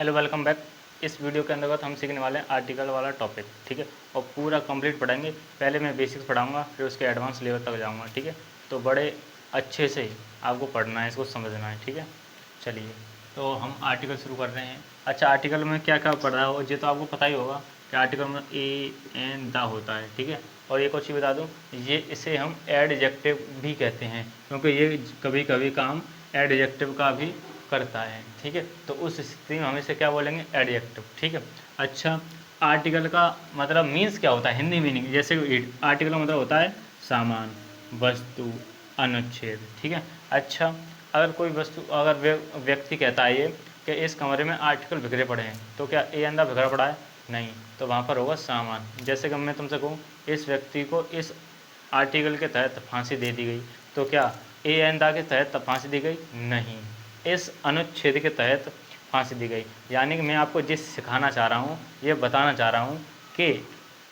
Hello welcome back. इस video के अंतर्गत हम सीखने वाले हैं आर्टिकल वाला टॉपिक, ठीक है। और पूरा कंप्लीट पढ़ेंगे। पहले मैं बेसिक्स पढ़ाऊंगा, फिर उसके एडवांस लेवल तक जाऊंगा, ठीक है। तो बड़े अच्छे से आपको पढ़ना है, इसको समझना है, ठीक है। चलिए, तो हम आर्टिकल शुरू कर रहे हैं। अच्छा, आर्टिकल में क्या क्या पढ़ रहा हो ये तो आपको पता ही होगा कि आर्टिकल में ए एन दा होता है, ठीक है। और एक और चीज़ बता दूँ, ये इसे हम एडजेक्टिव भी कहते हैं, क्योंकि ये कभी कभी काम एडजेक्टिव का भी करता है, ठीक है। तो उस स्थिति में हम इसे क्या बोलेंगे, एडजेक्टिव, ठीक है। अच्छा, आर्टिकल का मतलब मीन्स क्या होता है, हिंदी मीनिंग। जैसे आर्टिकल का मतलब होता है सामान, वस्तु, अनुच्छेद, ठीक है। अच्छा, अगर कोई वस्तु, अगर व्यक्ति कहता है ये कि इस कमरे में आर्टिकल बिखरे पड़े हैं, तो क्या ए अंदर बिखरा पड़ा है? नहीं, तो वहाँ पर होगा सामान। जैसे कि मैं तुमसे कहूँ इस व्यक्ति को इस आर्टिकल के तहत फांसी दे दी गई, तो क्या ए अंदा के तहत फांसी दी गई? नहीं, इस अनुच्छेद के तहत फांसी दी गई। यानी कि मैं आपको जिस सिखाना चाह रहा हूँ, ये बताना चाह रहा हूँ कि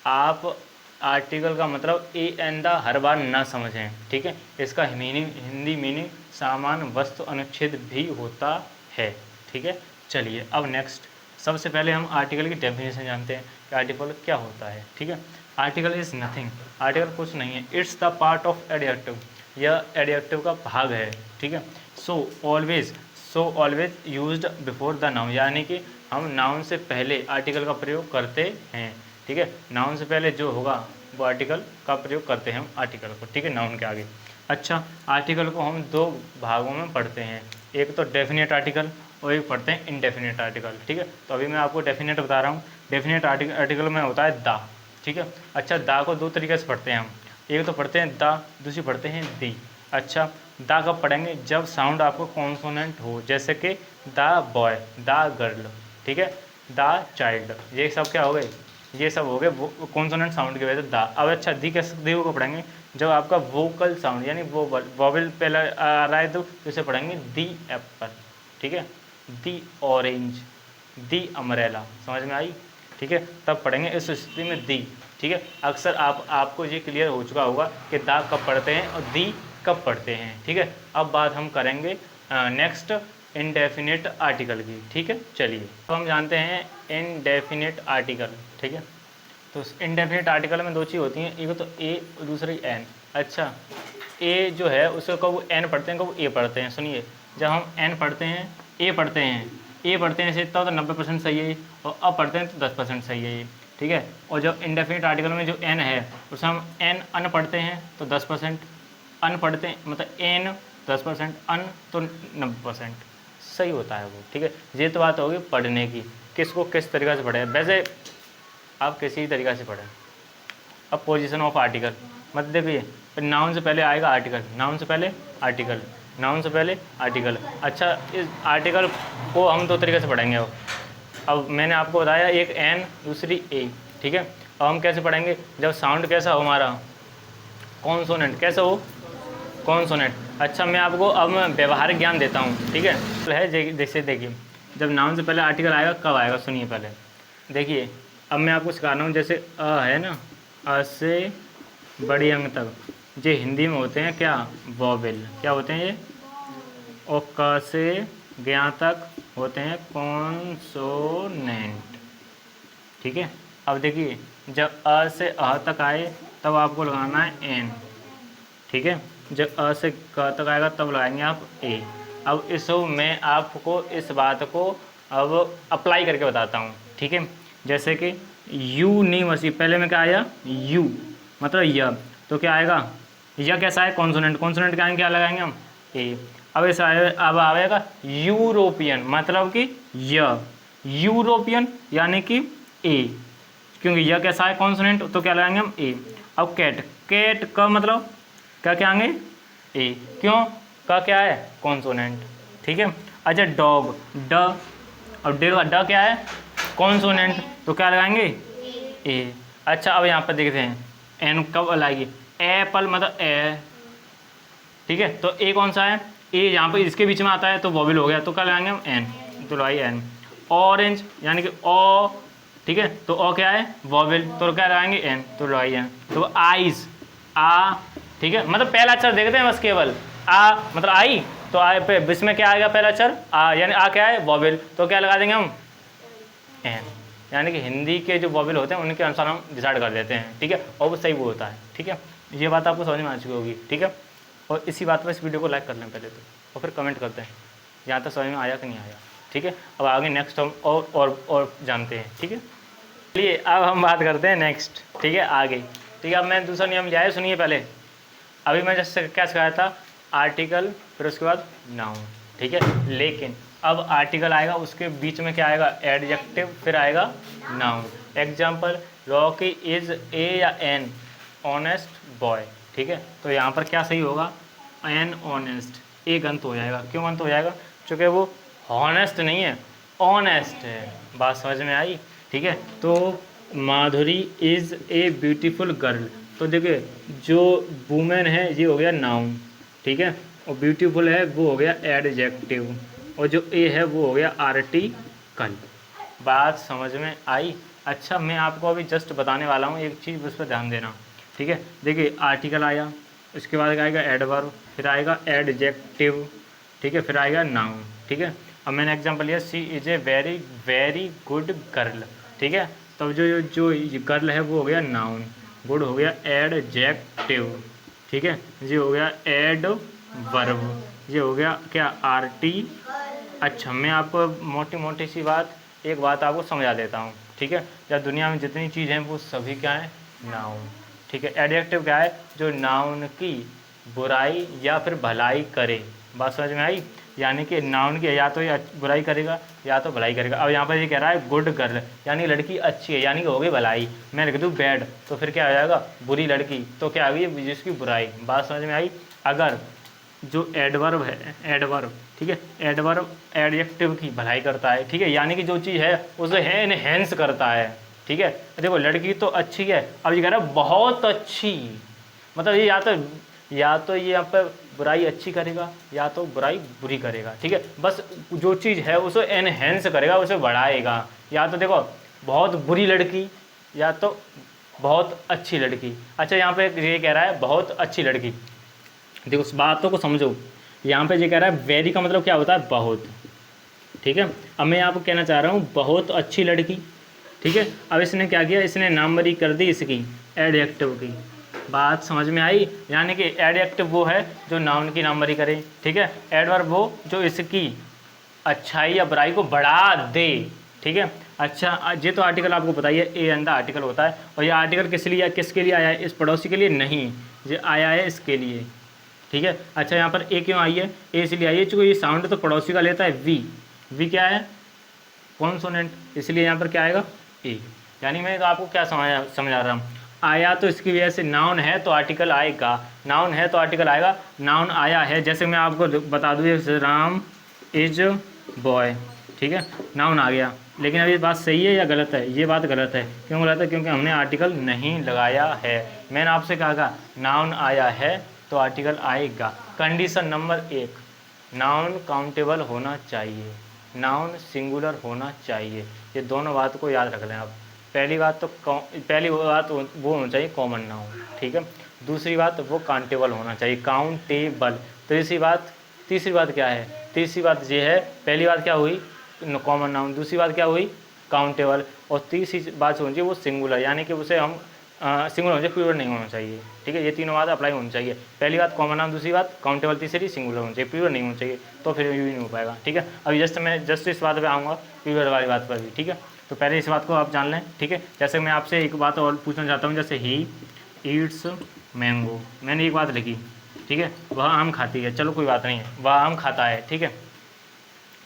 आप आर्टिकल का मतलब ए एंदा हर बार ना समझें, ठीक है। इसका मीनिंग, हिंदी मीनिंग सामान, वस्तु, अनुच्छेद भी होता है, ठीक है। चलिए अब नेक्स्ट, सबसे पहले हम आर्टिकल की डेफिनेशन जानते हैं कि आर्टिकल क्या होता है, ठीक है। आर्टिकल इज़ नथिंग, आर्टिकल कुछ नहीं है। It's the part of adjective, यह एडजेक्टिव का भाग है, ठीक है। So always used before the noun, यानी कि हम नाउन से पहले आर्टिकल का प्रयोग करते हैं, ठीक है। नाउन से पहले जो होगा वो आर्टिकल का प्रयोग करते हैं हम आर्टिकल को, ठीक है, नाउन के आगे। अच्छा, आर्टिकल को हम दो भागों में पढ़ते हैं, एक तो डेफिनेट आर्टिकल और एक पढ़ते हैं इनडेफिनेट आर्टिकल, ठीक है। तो अभी मैं आपको डेफिनेट बता रहा हूँ। डेफिनेट आर्टिकल में होता है दा, ठीक है। अच्छा, दा को दो तरीके से पढ़ते हैं हम, एक तो पढ़ते हैं दा, दूसरी पढ़ते हैं दी। अच्छा, दा कब पढ़ेंगे? जब साउंड आपको कॉन्सोनेंट हो, जैसे कि दा बॉय, दा गर्ल, ठीक है, दा चाइल्ड, ये सब क्या हो गए, ये सब हो गए वो कॉन्सोनेंट साउंड की वजह से दा। अब अच्छा, दी कैसे, दी को पढ़ेंगे जब आपका वोकल साउंड यानी वोवल पहले आ रहा है, तो इसे पढ़ेंगे दी एप्पल, ठीक है, दी ऑरेंज, दी अम्ब्रेला, समझ में आई, ठीक है। तब पढ़ेंगे इस स्थिति में दी, ठीक है। अक्सर आपको ये क्लियर हो चुका होगा कि दा कब पढ़ते हैं और दी कब पढ़ते हैं, ठीक है। अब बात हम करेंगे नेक्स्ट इनडेफिनेट आर्टिकल की, ठीक है। चलिए अब हम जानते हैं इनडेफिनेट आर्टिकल, ठीक है। तो इनडेफिनेट आर्टिकल में दो चीज़ होती हैं, एक तो ए और दूसरी एन। अच्छा, ए जो है उसे कब एन पढ़ते हैं, कब ए पढ़ते हैं? सुनिए, जब हम एन पढ़ते हैं, ए पढ़ते हैं, ए पढ़ते हैं इतना तो 90% सही है, और अब पढ़ते हैं तो 10% सही है ये, ठीक है। और जब इंडेफिनिट आर्टिकल में जो एन है उसे हम एन अन पढ़ते हैं तो 10%, अन पढ़ते हैं मतलब एन 10%, अन तो 90% सही होता है वो, ठीक है। ये तो बात होगी पढ़ने की, किसको किस तरीक़े से पढ़े। वैसे आप किसी तरीक़े से पढ़ें। अब पोजीशन ऑफ आर्टिकल मत देखिए, नाउन से पहले आएगा आर्टिकल, नाउन से पहले आर्टिकल, नाउन से पहले आर्टिकल। अच्छा, इस आर्टिकल को हम दो तरीके से पढ़ेंगे। अब मैंने आपको बताया एक एन, दूसरी ए, ठीक है। अब हम कैसे पढ़ेंगे, जब साउंड कैसा हो हमारा, कॉन्सोनेंट, कैसा हो, कॉन्सोनेंट। अच्छा, मैं आपको अब मैं व्यवहारिक ज्ञान देता हूँ, ठीक है। जैसे देखिए, जब नाउन से पहले आर्टिकल आएगा कब आएगा, सुनिए पहले देखिए। अब मैं आपको सिखा रहा हूँ, जैसे अ है ना, अ से बड़ी अंक तक, ये हिंदी में होते हैं क्या, वॉवेल, क्या होते हैं ये, और क से ज्ञ तक होते हैं कॉन्सोनेंट, ठीक है। अब देखिए, जब अ से अ तक आए तब आपको लगाना है एन, ठीक है। जब अ से क तक आएगा तब लगाएंगे आप ए। अब इस मैं आपको इस बात को अब अप्लाई करके बताता हूँ, ठीक है। जैसे कि यूनिवर्सिटी, पहले में क्या आया, यू मतलब य, तो क्या आएगा, यह कैसा है, कॉन्सोनेंट, कॉन्सोनेंट क्या क्या लगाएंगे हम, ए। अब इस अब आएगा यूरोपियन, मतलब कि य, यूरोपियन यानी कि ए, क्योंकि यह कैसा है, कॉन्सोनेंट, तो क्या लगाएंगे हम, ए। अब कैट, कैट का मतलब क्या क्या आएंगे, ए, क्यों, का क्या है, कॉन्सोनेंट, ठीक है। अच्छा, डॉग, ड, और ड क्या है, कॉन्सोनेंट, तो क्या लगाएंगे, ए। अच्छा, अब यहाँ पर देखते हैं एन कब लाएगी, एप्पल मतलब ए, ठीक है। तो ए कौन सा है, ए यहाँ पर इसके बीच में आता है तो वॉवेल हो गया, तो क्या लगाएंगे हम, एन, तो लगाइए एन। ऑरेंज यानी कि ओ, ठीक है, तो ओ क्या है, वॉवेल, तो क्या लगाएंगे, एन, तो लगाइए एन। तो आइज, आ, ठीक है, मतलब पहला अक्षर देखते हैं बस केवल, आ मतलब आई, तो आ पे इसमें क्या आएगा, पहला अक्षर आ, यानी आ क्या है, वॉवेल, तो क्या लगा देंगे हम, एन, यानी कि हिंदी के जो वॉवेल होते हैं उनके अनुसार हम डिसाइड कर देते हैं, ठीक है, और वो सही वो होता है, ठीक है। ये बात आपको समझ में आ चुकी होगी, ठीक है। और इसी बात पर इस वीडियो को लाइक कर लें पहले तो, और फिर कमेंट करते हैं यहाँ तक समझ में आया कि नहीं आया, ठीक है। अब आगे नेक्स्ट हम और जानते हैं, ठीक है। चलिए अब हम बात करते हैं नेक्स्ट, ठीक है, आगे, ठीक है। अब मैं दूसरा नियम लिया है, सुनिए पहले। अभी मैं जैसे क्या सिखाया था, आर्टिकल फिर उसके बाद नाउन, ठीक है। लेकिन अब आर्टिकल आएगा, उसके बीच में क्या आएगा, एडजेक्टिव, फिर आएगा noun. Example, Rocky is a या एन ऑनेस्ट बॉय, ठीक है। तो यहाँ पर क्या सही होगा, एन ऑनेस्ट, ए गलत हो जाएगा। क्यों गलत हो जाएगा, क्योंकि वो हॉनेस्ट नहीं है, ऑनेस्ट है। बात समझ में आई, ठीक है। तो माधुरी इज़ ए ब्यूटीफुल गर्ल, तो देखिए जो वुमेन है ये हो गया नाउन, ठीक है, और ब्यूटीफुल है वो हो गया एडजेक्टिव, और जो ए है वो हो गया आर्टिकल। बात समझ में आई। अच्छा, मैं आपको अभी जस्ट बताने वाला हूँ एक चीज़, उस पर ध्यान देना, ठीक है। देखिए आर्टिकल आया, उसके बाद आएगा एडवर्ब, फिर आएगा एडजेक्टिव, ठीक है, फिर आएगा नाउन, ठीक है। अब मैंने एग्जांपल लिया, she is a very very good girl, ठीक है। तब जो जो गर्ल है वो हो गया नाउन, गुड हो गया एडजेक्टिव, ठीक है। ये हो गया एडवर्ब, ये हो गया क्या, आर्टी। अच्छा, मैं आपको मोटी मोटी सी बात, एक बात आपको समझा देता हूँ, ठीक है। या दुनिया में जितनी चीज़ हैं वो सभी क्या है, नाउन, ठीक है। एडजेक्टिव क्या है, जो नाउन की बुराई या फिर भलाई करे। बात समझ में आई, यानी कि नाउन की या तो ये बुराई करेगा या तो भलाई करेगा। अब यहाँ पर ये कह रहा है गुड गर्ल, यानी लड़की अच्छी है, यानी कि हो गई भलाई। मैं लिख दूँ बैड, तो फिर क्या हो जाएगा, बुरी लड़की, तो क्या आ गई जिसकी बुराई। बात समझ में आई। अगर जो एडवर्ब है, एडवर्ब, ठीक है, एडवर्ब एडजेक्टिव की भलाई करता है, ठीक है, यानी कि जो चीज़ है उसे एनहेंस करता है, ठीक है। देखो लड़की तो अच्छी है, अब ये कह रहा है बहुत अच्छी, मतलब ये या तो ये यहाँ पर बुराई अच्छी करेगा या तो बुराई बुरी करेगा, ठीक है। बस जो चीज़ है उसे एनहेंस करेगा, उसे बढ़ाएगा। या तो देखो बहुत बुरी लड़की या तो बहुत अच्छी लड़की। अच्छा, यहाँ पे ये कह रहा है बहुत अच्छी लड़की, देखो उस बातों को समझो। यहाँ पे ये कह रहा है वेरी का मतलब क्या होता है, बहुत, ठीक है। अब मैं आपको कहना चाह रहा हूँ बहुत अच्छी लड़की, ठीक है। अब इसने क्या किया, इसने नामवरी कर दी इसकी, एडजेक्टिव की। बात समझ में आई, यानी कि एडजेक्टिव वो है जो नाउन की नामवरी करे, ठीक है। एडवर्ब वो जो इसकी अच्छाई या बुराई को बढ़ा दे, ठीक है। अच्छा, ये तो आर्टिकल आपको बताइए, ए अंदर आर्टिकल होता है, और ये आर्टिकल किस लिए, किसके लिए आया है, इस पड़ोसी के लिए नहीं, ये आया है इसके लिए, ठीक है। अच्छा, यहाँ पर ए क्यों आई है, ए इसलिए आई है क्योंकि ये साउंड तो पड़ोसी का लेता है वी क्या है, कॉन्सोनेंट, इसलिए यहाँ पर क्या आएगा, ए। यानी मैं तो आपको क्या समझा रहा हूँ, आया तो इसकी वजह से, नाउन है तो आर्टिकल आएगा, नाउन है तो आर्टिकल आएगा। नाउन आया है, जैसे मैं आपको बता दूँ, राम इज बॉय, ठीक है, नाउन आ गया। लेकिन अब ये बात सही है या गलत है, ये बात गलत है। क्यों गलत है, क्योंकि हमने आर्टिकल नहीं लगाया है। मैंने आपसे कहा नाउन आया है तो आर्टिकल आएगा। कंडीशन नंबर 1, नाउन काउंटेबल होना चाहिए, नाउन सिंगुलर होना चाहिए। ये दोनों बात को याद रख लें आप। पहली बात वो होना चाहिए कॉमन नाउन, ठीक है। दूसरी बात वो काउंटेबल होना चाहिए, काउंटेबल। तीसरी बात क्या है, तीसरी बात ये है, पहली बात क्या हुई कॉमन नाउन, दूसरी बात क्या हुई काउंटेबल, और तीसरी बात होनी चाहिए वो सिंगुलर, यानी कि उसे हम सिंगुलर होना चाहिए, प्लूरल नहीं होना चाहिए, ठीक है। ये तीनों बात अप्लाई होनी चाहिए, पहली बात कॉमन नाउन, दूसरी बात काउंटेबल, तीसरी सिंगुलर होना चाहिए, प्लूरल नहीं होना चाहिए, तो फिर यूँ नहीं हो पाएगा, ठीक है। अभी मैं जस्ट इस बात पे आऊँगा, प्लूरल वाली बात पर भी, ठीक है। तो पहले इस बात को आप जान लें, ठीक है। जैसे मैं आपसे एक बात और पूछना चाहता हूँ, जैसे ही ईट्स मैंगो, मैंने एक बात लिखी, ठीक है, वह आम खाती है, चलो कोई बात नहीं है, वह आम खाता है, ठीक है,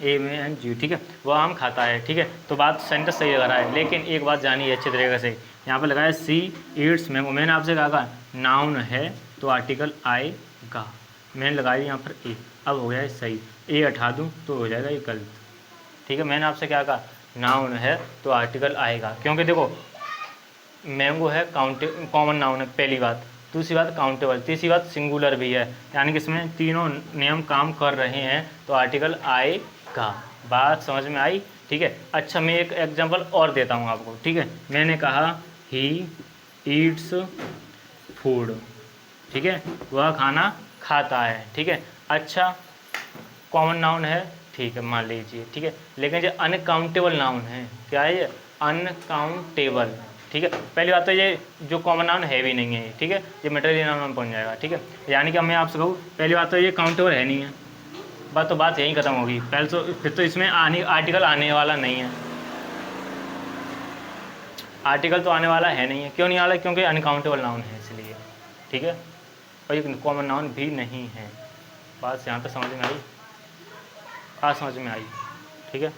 AMG, ठीक है, वह आम खाता है, ठीक है। तो बात सेंटेंस सही लग रहा है, लेकिन एक बात जानिए अच्छे तरीके से, यहाँ पर लगाया सी ईट्स मैंगो, मैंने आपसे कहा नाउन है तो आर्टिकल आएगा, मैंने लगाई यहाँ पर ए, अब हो गया है सही, ए हटा दूँ तो हो जाएगा ये गलत, ठीक है। मैंने आपसे क्या कहा, नाउन है तो आर्टिकल आएगा, क्योंकि देखो मैंगो है कॉमन नाउन है, पहली बात, दूसरी बात काउंटेबल, तीसरी बात सिंगुलर भी है, यानी कि इसमें तीनों नियम काम कर रहे हैं तो आर्टिकल आएगा। बात समझ में आई, ठीक है। अच्छा, मैं एक एग्जांपल और देता हूँ आपको, ठीक है। मैंने कहा ही ईट्स फूड, ठीक है, वह खाना खाता है, ठीक है। अच्छा, कॉमन नाउन है, ठीक है, मान लीजिए, ठीक है। लेकिन जो अनकाउंटेबल नाउन है, क्या है ये? अनकाउंटेबल, ठीक है। पहली बात तो ये जो कॉमन नाउन है भी नहीं है ये, ठीक है, ये मटेरियल नाउन में पहुंच जाएगा, ठीक है। यानी कि मैं आपसे कहूँ, पहली बात तो ये काउंटेबल है नहीं है, बात यहीं खत्म होगी। पहले तो फिर तो इसमें आर्टिकल आने वाला नहीं है, आर्टिकल तो आने वाला है नहीं है। क्यों नहीं आ रहा? क्योंकि अनकाउंटेबल नाउन है इसलिए, ठीक है। और ये कॉमन नाउन भी नहीं है। बात यहाँ तक समझ में आई? हाँ, समझ में आई, ठीक है।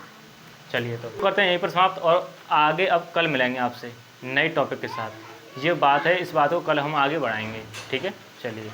चलिए तो करते हैं यहीं पर समाप्त, और आगे अब कल मिलेंगे आपसे नए टॉपिक के साथ। ये बात है, इस बात को कल हम आगे बढ़ाएंगे, ठीक है। चलिए।